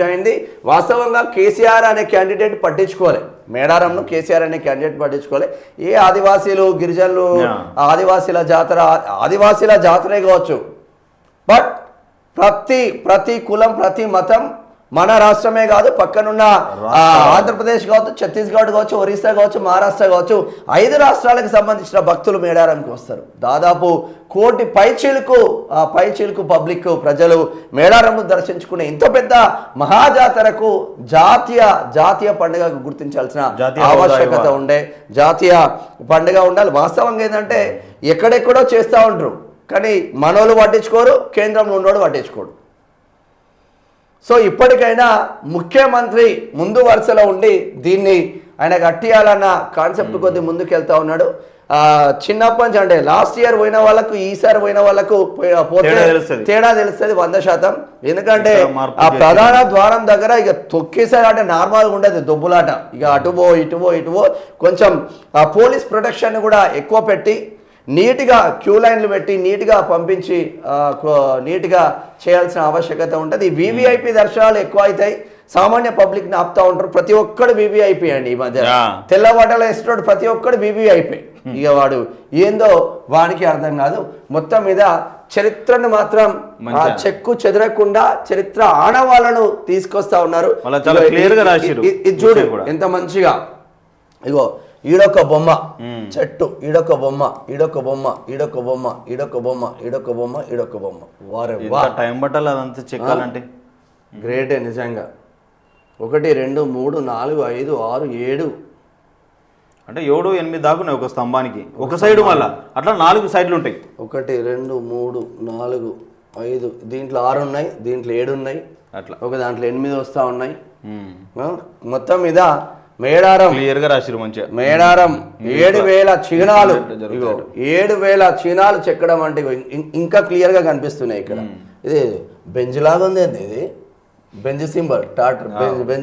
అయింది. వాస్తవంగా కేసీఆర్ అనే క్యాండిడేట్ పట్టించుకోవాలి, మేడారంను కేసీఆర్ అనే క్యాండిడేట్ పట్టించుకోవాలి. ఏ ఆదివాసీలు గిరిజనులు ఆదివాసీల జాతరే కావచ్చు, బట్ ప్రతి కులం ప్రతి మతం మన రాష్ట్రమే కాదు పక్కనున్న ఆంధ్రప్రదేశ్ కావచ్చు, ఛత్తీస్గఢ్ కావచ్చు, ఒరిస్సా కావచ్చు, మహారాష్ట్ర కావచ్చు, 5 రాష్ట్రాలకు సంబంధించిన భక్తులు మేడారంకి వస్తారు. దాదాపు 1 కోటి పైచిలుకు పబ్లిక్ ప్రజలు మేడారంను దర్శించుకునే ఇంత పెద్ద మహాజాతరకు జాతీయ పండుగకు గుర్తించాల్సిన ఆవశ్యకత ఉండే, జాతీయ పండుగ ఉండాలి. వాస్తవంగా ఏంటంటే ఎక్కడెక్కడో చేస్తూ ఉంటారు, కానీ మనోళ్ళు పట్టించుకోరు, కేంద్రంలో ఉన్నోడు పట్టించుకోడు. సో ఇప్పటికైనా ముఖ్యమంత్రి ముందు వరుసలో ఉండి దీన్ని ఆయన కట్టియాలన్న కాన్సెప్ట్ కొద్ది ముందుకెళ్తా ఉన్నాడు. చిన్నప్పటి నుంచి అంటే లాస్ట్ ఇయర్ పోయిన వాళ్ళకు ఈసారి పోయిన వాళ్ళకు తేడా తెలుస్తుంది 100%. ఎందుకంటే ఆ ప్రధాన ద్వారం దగ్గర ఇక తొక్కేసారి అంటే నార్మల్గా ఉండదు దొబ్బులాట, ఇక అటువో ఇటువో కొంచెం పోలీస్ ప్రొటెక్షన్ కూడా ఎక్కువ పెట్టి నీట్గా క్యూ లైన్లు పెట్టి నీట్గా పంపించి నీట్గా చేయాల్సిన ఆవశ్యకత ఉంటుంది. వివిఐపి దర్శనాలు ఎక్కువ అవుతాయి, సామాన్య పబ్లిక్ని ఆపుతూ ఉంటారు. ప్రతి ఒక్కడు వివిఐపి అండి ఈ మధ్య, తెల్ల బట్టలు వేస్తున్నాడు ప్రతి ఒక్కడు వివిఐపి. ఇక వాడు ఏందో వానికి అర్థం కాదు. మొత్తం మీద చరిత్రను మాత్రం చెక్కు చెదరకుండా చరిత్ర ఆనవాళ్ళను తీసుకొస్తా ఉన్నారు. ఇది చూడు ఎంత మంచిగా, ఇగో ఈడొక బొమ్మ చెట్టు, ఈడొక బొమ్మ, ఈడొక బొమ్మ, ఈడొక బొమ్మ, ఈడొక బొమ్మ, ఈడొక బొమ్మ, ఈడొక బొమ్మ. వారే టైం పట్టాలి అదంతా చెక్కాలంటే. గ్రేటే నిజంగా. 1 2 3 4 5 6 7 అంటే 7 8 దాకా ఒక స్తంభానికి ఒక సైడ్, మళ్ళా అట్లా 4 సైడ్లు ఉంటాయి. 1 2 3 4 5 దీంట్లో 6 ఉన్నాయి, దీంట్లో 7 ఉన్నాయి, అట్లా ఒక దాంట్లో 8 వస్తూ ఉన్నాయి. మొత్తం మీద మేడారం క్లియర్గా రాసిరు మంచిగా. మేడారం 7000 చిహ్నాలు, 7000 చిహ్నాలు చెక్కడం అంటే ఇంకా క్లియర్గా కనిపిస్తున్నాయి ఇక్కడ. ఇది బెంజ్ లాగా ఉంది, ఇది బెంజ్ సింబల్ టాటర్ బెంజ్